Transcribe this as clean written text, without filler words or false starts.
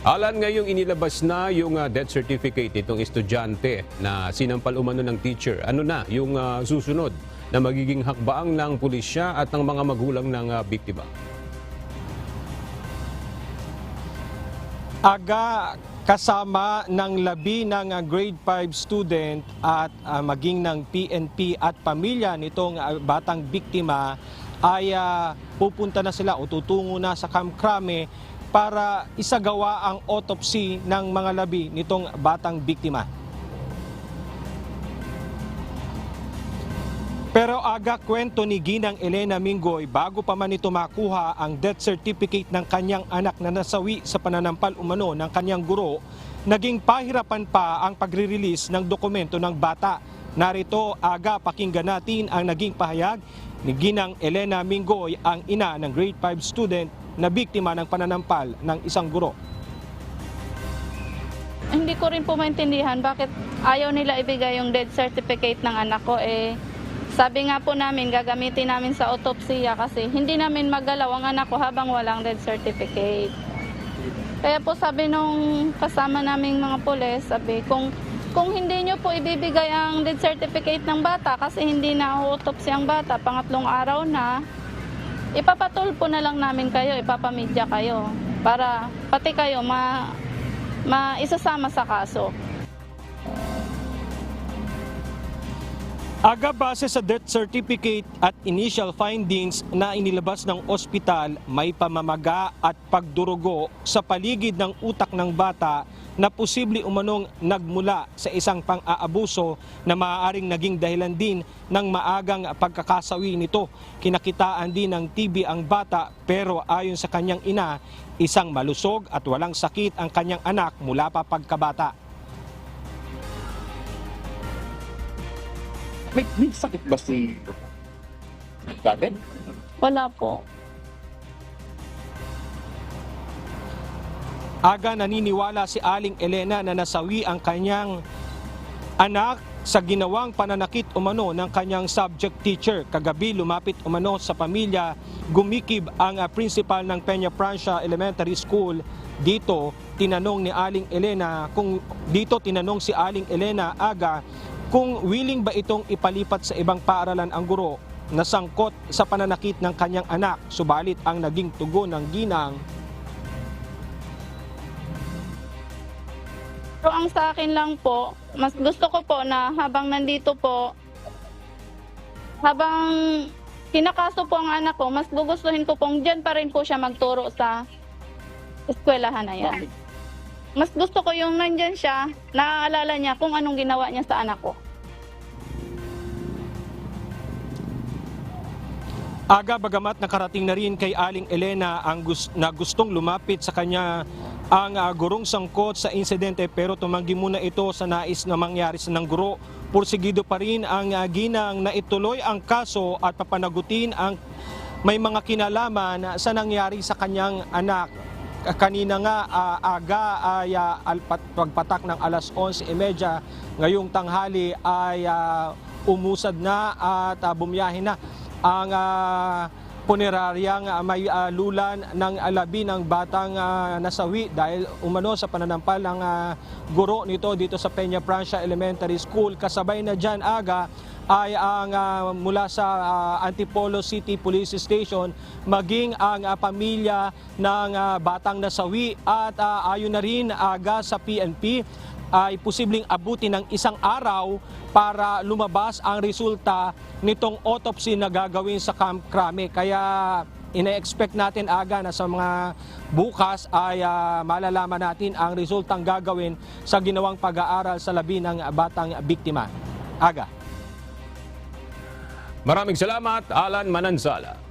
Alan, ngayong inilabas na yung death certificate nitong estudyante na sinampal umano ng teacher. Ano na yung susunod na magiging hakbang ng pulisya at ng mga magulang ng biktima? Aga kasama ng labi ng grade 5 student at maging ng PNP at pamilya nitong batang biktima ay pupunta na sila o tutungo na sa Camp Crame para isagawa ang autopsy ng mga labi nitong batang biktima. Pero aga kwento ni Ginang Elena Mingoy, bago pa man ito makuha ang death certificate ng kanyang anak na nasawi sa pananampal umano ng kanyang guro, naging pahirapan pa ang pagre-release ng dokumento ng bata. Narito, aga, pakinggan natin ang naging pahayag ni Ginang Elena Mingoy, ang ina ng grade 5 student na biktima ng pananampal ng isang guro. Hindi ko rin po maintindihan bakit ayaw nila ibigay yung death certificate ng anak ko. Sabi nga po namin, gagamitin namin sa autopsya kasi hindi namin magalaw ang anak ko habang walang death certificate. Kaya po sabi nung kasama naming mga pulis, sabi, kung hindi nyo po ibibigay ang death certificate ng bata kasi hindi na autopsy ang bata, pangatlong araw na, ipapatulpo na lang namin kayo, ipapamedya kayo para pati kayo maisasama sa kaso. Aga, base sa death certificate at initial findings na inilabas ng ospital, may pamamaga at pagdurugo sa paligid ng utak ng bata na posible umanong nagmula sa isang pang-aabuso na maaaring naging dahilan din ng maagang pagkakasawi nito. Kinakitaan din ng TB ang bata, pero ayon sa kanyang ina, isang malusog at walang sakit ang kanyang anak mula pa pagkabata. May sakit ba si Karen? Wala po. Aga, naniniwala si Aling Elena na nasawi ang kanyang anak sa ginawang pananakit umano ng kanyang subject teacher. Kagabi, lumapit umano sa pamilya, gumikib ang principal ng Peña Francia Elementary School. Dito tinanong si Aling Elena Aga kung willing ba itong ipalipat sa ibang paaralan ang guro na sangkot sa pananakit ng kanyang anak. Subalit ang naging tugon ng ginang, Pero ang sa akin lang po, mas gusto ko po na habang nandito po, habang kinakaso po ang anak ko, mas gugustuhin ko pong dyan pa rin po siya magturo sa eskwelahan na yan. Mas gusto ko yung nandyan siya, naaalala niya kung anong ginawa niya sa anak ko. Aga, bagamat nakarating na rin kay Aling Elena na gustong lumapit sa kanya ang gurong sangkot sa insidente, pero tumanggi muna ito sa nais na mangyari sa ng guro. Pursigido pa rin ang ginang na ituloy ang kaso at papanagutin ang may mga kinalaman sa nangyari sa kanyang anak. Kanina nga, aga ay pagpatak ng alas 11:30 ngayong tanghali ay umusad na at bumiyahe na ang puneraryang may lulan ng labi ng batang nasawi dahil umano sa pananampal ng guro nito dito sa Peña Francia Elementary School. Kasabay na dyan, aga, ay ang mula sa Antipolo City Police Station maging ang pamilya ng batang nasawi at ayon na rin, aga, sa PNP ay posibleng abutin ng isang araw para lumabas ang resulta nitong autopsy na gagawin sa Camp Crame. Kaya ina-expect natin, aga, na sa mga bukas ay malalaman natin ang resultang gagawin sa ginawang pag-aaral sa labi ng batang biktima. Aga. Maraming salamat, Alan Manansala.